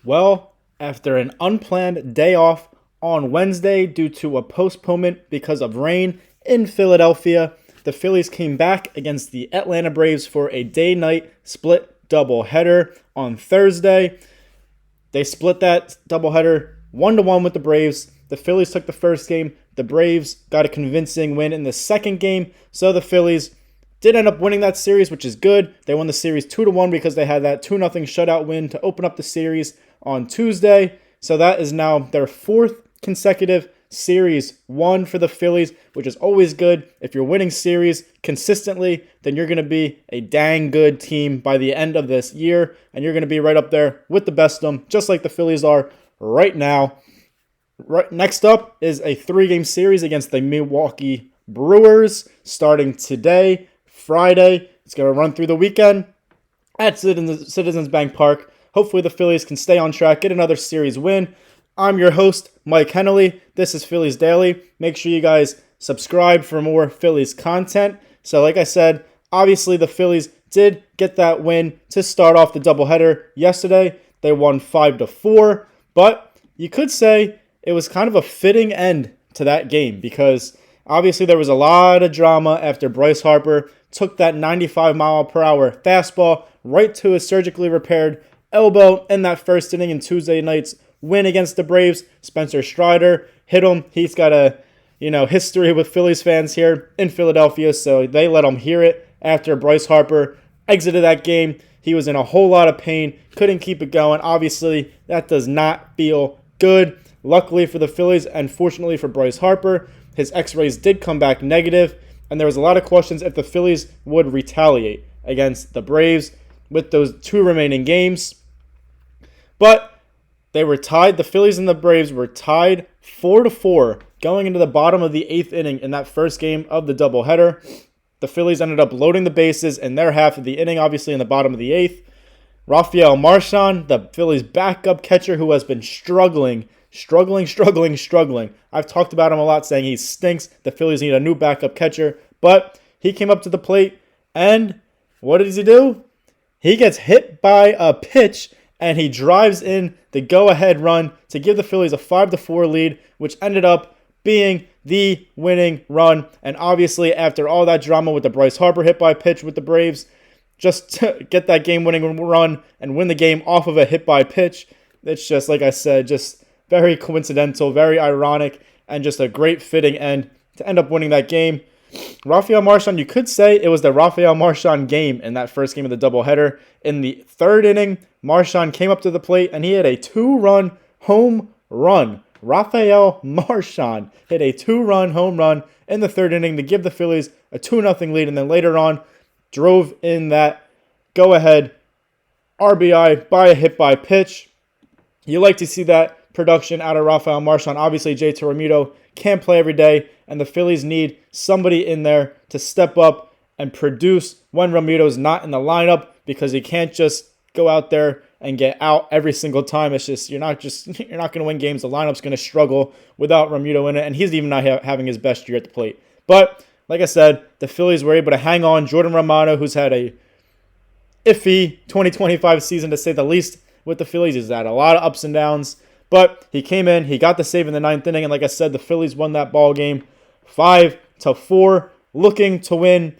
Well, after an unplanned day off on Wednesday due to a postponement because of rain in Philadelphia, the Phillies came back against the Atlanta Braves for a day-night split doubleheader on Thursday. They split that doubleheader 1-1 with the Braves. The Phillies took the first game. The Braves got a convincing win in the second game. So the Phillies did end up winning that series, which is good. They won the series 2-1 because they had that 2-0 shutout win to open up the series on Tuesday. So that is now their fourth consecutive series won for the Phillies, which is always good. If you're winning series consistently, then you're going to be a dang good team by the end of this year, and you're going to be right up there with the best of them, just like the Phillies are right now. Right next up is a 3-game series against the Milwaukee Brewers starting today, Friday. It's going to run through the weekend at Citizens Bank Park. Hopefully the Phillies can stay on track, get another series win. I'm your host, Mike Hennelly. This is Phillies Daily. Make sure you guys subscribe for more Phillies content. So like I said, obviously the Phillies did get that win to start off the doubleheader yesterday. They won 5-4, but you could say it was kind of a fitting end to that game because obviously there was a lot of drama after Bryce Harper took that 95-mile-per-hour fastball right to his surgically repaired elbow in that first inning in Tuesday night's win against the Braves. Spencer Strider hit him. He's got a history with Phillies fans here in Philadelphia, so they let him hear it after Bryce Harper exited that game. He was in a whole lot of pain, couldn't keep it going. Obviously, that does not feel good. Luckily for the Phillies and fortunately for Bryce Harper, his x-rays did come back negative, and there was a lot of questions if the Phillies would retaliate against the Braves with those 2 remaining games. But they were tied. The Phillies and the Braves were tied 4-4 going into the bottom of the 8th inning in that first game of the doubleheader. The Phillies ended up loading the bases in their half of the inning, obviously in the bottom of the 8th. Rafael Marchand, the Phillies' backup catcher who has been struggling. I've talked about him a lot, saying he stinks. The Phillies need a new backup catcher. But he came up to the plate, and what does he do? He gets hit by a pitch, and he drives in the go-ahead run to give the Phillies a 5-4 lead, which ended up being the winning run. And obviously, after all that drama with the Bryce Harper hit by pitch with the Braves, just to get that game-winning run and win the game off of a hit by pitch, it's just, like I said, just very coincidental, very ironic, and just a great fitting end to end up winning that game. Rafael Marchand, you could say it was the Rafael Marchand game in that first game of the doubleheader. In the 3rd inning, Marchand came up to the plate and he hit a 2-run home run. Rafael Marchand hit a 2-run home run in the 3rd inning to give the Phillies a 2-0 lead, and then later on drove in that go-ahead RBI by a hit by pitch. You like to see that production out of Rafael Marchand. Obviously, J.T. Realmuto can't play every day, and the Phillies need somebody in there to step up and produce when Realmuto's not in the lineup, because he can't just go out there and get out every single time. It's just you're not going to win games. The lineup's going to struggle without Realmuto in it, and he's even not having his best year at the plate. But like I said, the Phillies were able to hang on. Jordan Romano, who's had a iffy 2025 season to say the least with the Phillies, he's had a lot of ups and downs. But he came in, he got the save in the 9th inning, and like I said, the Phillies won that ball game 5-4, looking to win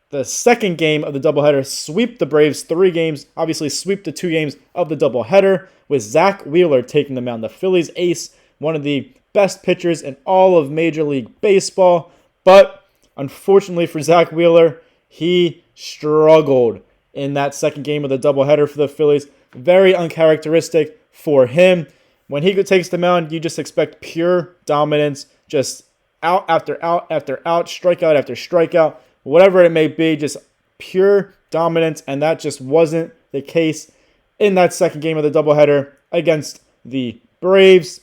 the second game of the doubleheader, sweep the Braves 3 games, obviously sweep the 2 games of the doubleheader, with Zach Wheeler taking the mound. The Phillies ace, one of the best pitchers in all of Major League Baseball, but unfortunately for Zach Wheeler, he struggled in that second game of the doubleheader for the Phillies. Very uncharacteristic for him. When he takes the mound, you just expect pure dominance, just out after out after out, strikeout after strikeout, whatever it may be, just pure dominance, and that just wasn't the case in that second game of the doubleheader against the Braves.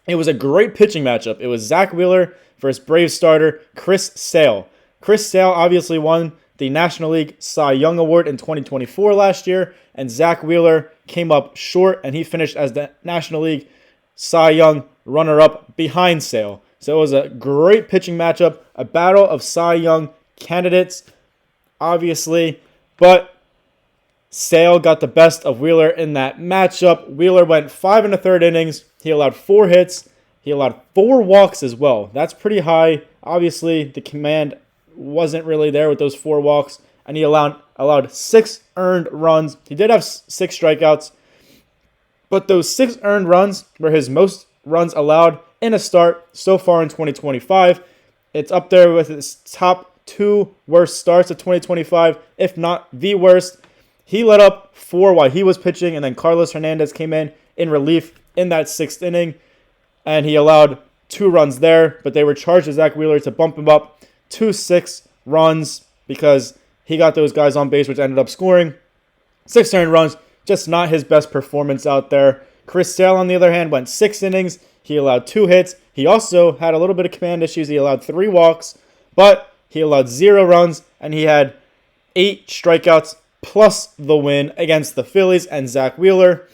It was a great pitching matchup. It was Zach Wheeler versus Braves starter Chris Sale. Chris Sale obviously won the National League Cy Young Award in 2024 last year, and Zach Wheeler came up short, and he finished as the National League Cy Young runner-up behind Sale. So it was a great pitching matchup, a battle of Cy Young candidates, obviously, but Sale got the best of Wheeler in that matchup. Wheeler went 5 1/3 innings. He allowed 4 hits. He allowed 4 walks as well. That's pretty high. Obviously, the command wasn't really there with those 4 walks. And he allowed 6 earned runs. He did have 6 strikeouts. But those 6 earned runs were his most runs allowed in a start so far in 2025. It's up there with his top 2 worst starts of 2025, if not the worst. He let up 4 while he was pitching, and then Carlos Hernandez came in relief in that 6th inning, and he allowed 2 runs there, but they were charged to Zach Wheeler to bump him up to 6 runs because he got those guys on base, which ended up scoring 6 earned runs. Just not his best performance out there. Chris Sale, on the other hand, went 6 innings. He allowed 2 hits. He also had a little bit of command issues. He allowed 3 walks, but he allowed 0 runs, and he had 8 strikeouts plus the win against the Phillies and Zach Wheeler.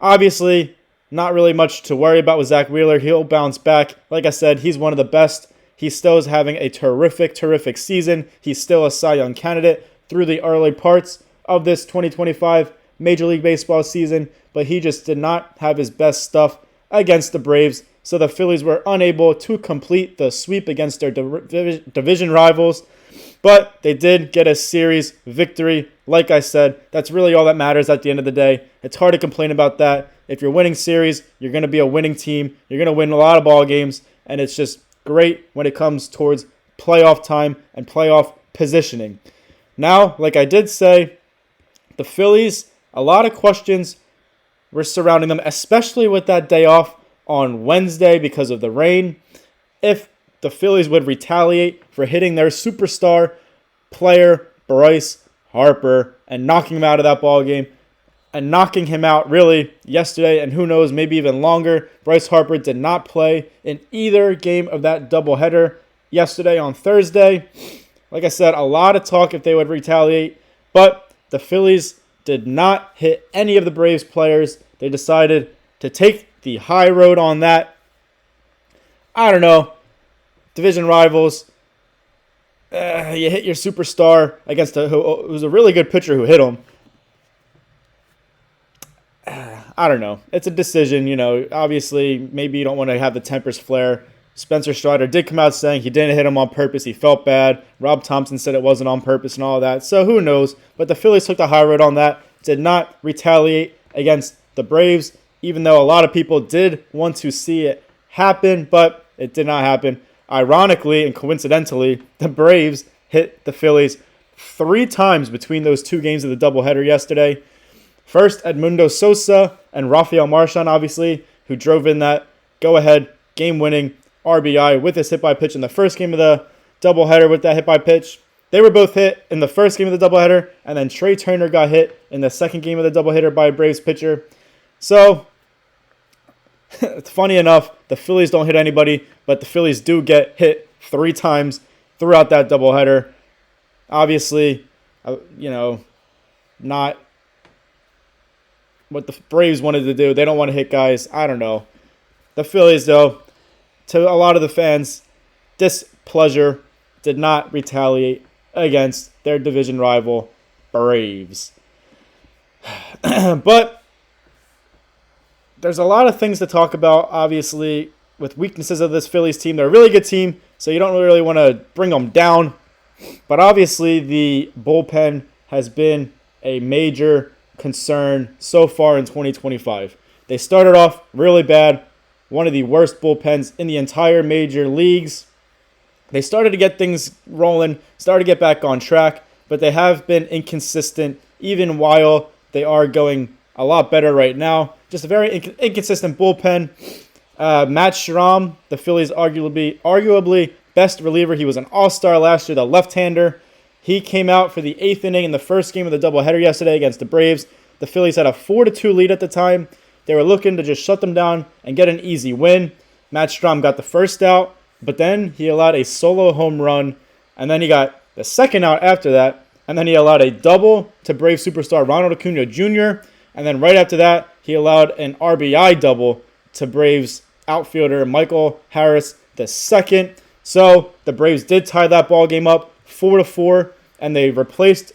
Obviously, not really much to worry about with Zach Wheeler. He'll bounce back. Like I said, he's one of the best. He still is having a terrific season. He's still a Cy Young candidate through the early parts of this 2025 Major League Baseball season, but he just did not have his best stuff against the Braves. So the Phillies were unable to complete the sweep against their division rivals. But they did get a series victory. Like I said, that's really all that matters at the end of the day. It's hard to complain about that. If you're winning series, you're going to be a winning team. You're going to win a lot of ball games. And it's just great when it comes towards playoff time and playoff positioning. Now, like I did say, the Phillies, a lot of questions were surrounding them, especially with that day off on Wednesday because of the rain. If the Phillies would retaliate for hitting their superstar player, Bryce Harper, and knocking him out of that ball game, and knocking him out really yesterday, and who knows, maybe even longer. Bryce Harper did not play in either game of that doubleheader yesterday on Thursday. Like I said, a lot of talk if they would retaliate, but the Phillies did not hit any of the Braves players. They decided to take the high road on that. I don't know. Division rivals. You hit your superstar against who's a really good pitcher who hit him. I don't know. It's a decision, Obviously, maybe you don't want to have the tempers flare. Spencer Strider did come out saying he didn't hit him on purpose. He felt bad. Rob Thompson said it wasn't on purpose and all of that. So who knows? But the Phillies took the high road on that. Did not retaliate against the Braves, even though a lot of people did want to see it happen, but it did not happen. Ironically and coincidentally, the Braves hit the Phillies 3 times between those 2 games of the doubleheader yesterday. First, Edmundo Sosa and Rafael Marchand, obviously, who drove in that go-ahead game-winning RBI with his hit-by-pitch in the first game of the doubleheader with that hit-by-pitch. They were both hit in the first game of the doubleheader, and then Trey Turner got hit in the second game of the doubleheader by a Braves pitcher. So, funny enough, the Phillies don't hit anybody, but the Phillies do get hit 3 times throughout that doubleheader. Obviously, not what the Braves wanted to do. They don't want to hit guys. I don't know. The Phillies, though, to a lot of the fans' displeasure, did not retaliate against their division rival, Braves. But there's a lot of things to talk about, obviously, with weaknesses of this Phillies team. They're a really good team, so you don't really want to bring them down. But obviously, the bullpen has been a major concern so far in 2025. They started off really bad, one of the worst bullpens in the entire major leagues. They started to get things rolling, started to get back on track, but they have been inconsistent even while they are going a lot better right now. Just a very inconsistent bullpen. Matt Schramm, the Phillies' arguably best reliever. He was an all-star last year, the left-hander. He came out for the 8th inning in the first game of the doubleheader yesterday against the Braves. The Phillies had a 4-2 lead at the time. They were looking to just shut them down and get an easy win. Matt Schramm got the first out, but then he allowed a solo home run, and then he got the second out after that, and then he allowed a double to Brave superstar Ronald Acuna Jr., and then right after that, he allowed an RBI double to Braves outfielder Michael Harris II. So the Braves did tie that ball game up 4-4, and they replaced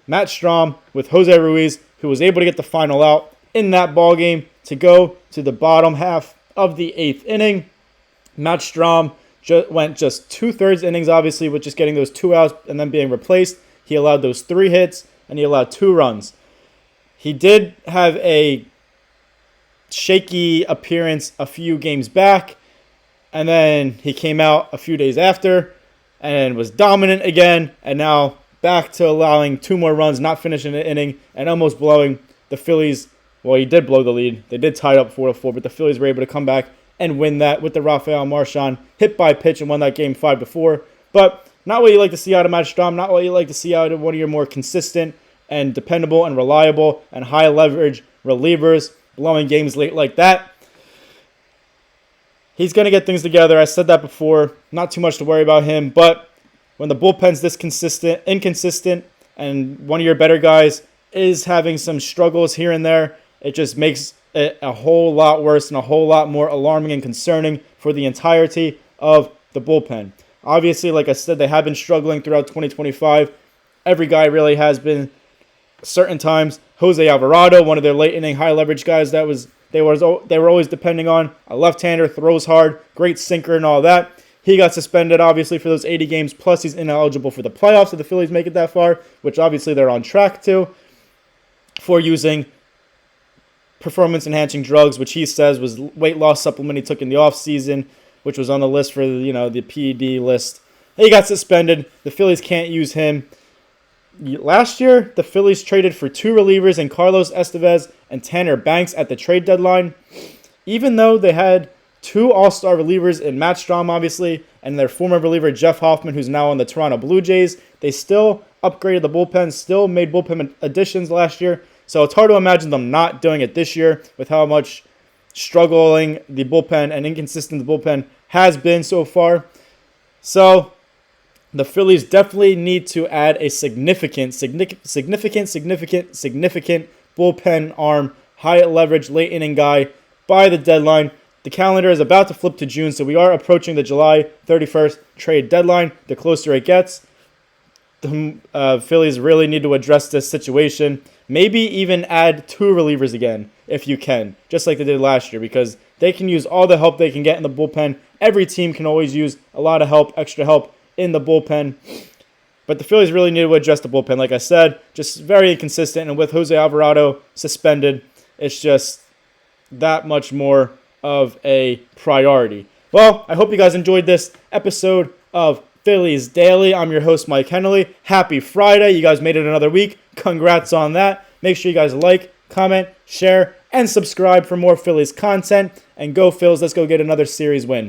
Matt Strahm with Jose Ruiz, who was able to get the final out in that ball game to go to the bottom half of the 8th inning. Matt Strahm went just 2/3 innings, obviously, with just getting those 2 outs and then being replaced. He allowed those 3 hits, and he allowed 2 runs. He did have a shaky appearance a few games back, and then he came out a few days after and was dominant again, and now back to allowing 2 more runs, not finishing the inning, and almost blowing the Phillies. Well, he did blow the lead. They did tie it up 4-4, but the Phillies were able to come back and win that with the Rafael Marchand hit by pitch and won that game 5-4. But not what you like to see out of Matt Strahm, not what you like to see out of one of your more consistent and dependable and reliable and high leverage relievers blowing games late like that. He's going to get things together. I said that before. Not too much to worry about him. But when the bullpen's this inconsistent, and one of your better guys is having some struggles here and there, it just makes it a whole lot worse and a whole lot more alarming and concerning for the entirety of the bullpen. Obviously, like I said, they have been struggling throughout 2025. Every guy really has been. Certain times, Jose Alvarado, one of their late inning high leverage guys, they were always depending on a left-hander, throws hard, great sinker and all that. He got suspended obviously for those 80 games. Plus, he's ineligible for the playoffs if the Phillies make it that far, which obviously they're on track to, for using performance-enhancing drugs, which he says was weight loss supplement he took in the offseason, which was on the list for the PED list. He got suspended. The Phillies can't use him. Last year, the Phillies traded for 2 relievers in Carlos Estevez and Tanner Banks at the trade deadline. Even though they had 2 all-star relievers in Matt Strahm, obviously, and their former reliever Jeff Hoffman, who's now on the Toronto Blue Jays, they still upgraded the bullpen, still made bullpen additions last year. So it's hard to imagine them not doing it this year with how much struggling the bullpen and inconsistent the bullpen has been so far. So the Phillies definitely need to add a significant bullpen arm, high leverage, late inning guy by the deadline. The calendar is about to flip to June, so we are approaching the July 31st trade deadline. The closer it gets, the Phillies really need to address this situation. Maybe even add 2 relievers again, if you can, just like they did last year, because they can use all the help they can get in the bullpen. Every team can always use a lot of help, extra help in the bullpen. But the Phillies really need to address the bullpen. Like I said, just very inconsistent. And with Jose Alvarado suspended, it's just that much more of a priority. Well, I hope you guys enjoyed this episode of Phillies Daily. I'm your host, Mike Hennelly. Happy Friday. You guys made it another week. Congrats on that. Make sure you guys like, comment, share, and subscribe for more Phillies content. And go Phils, let's go get another series win.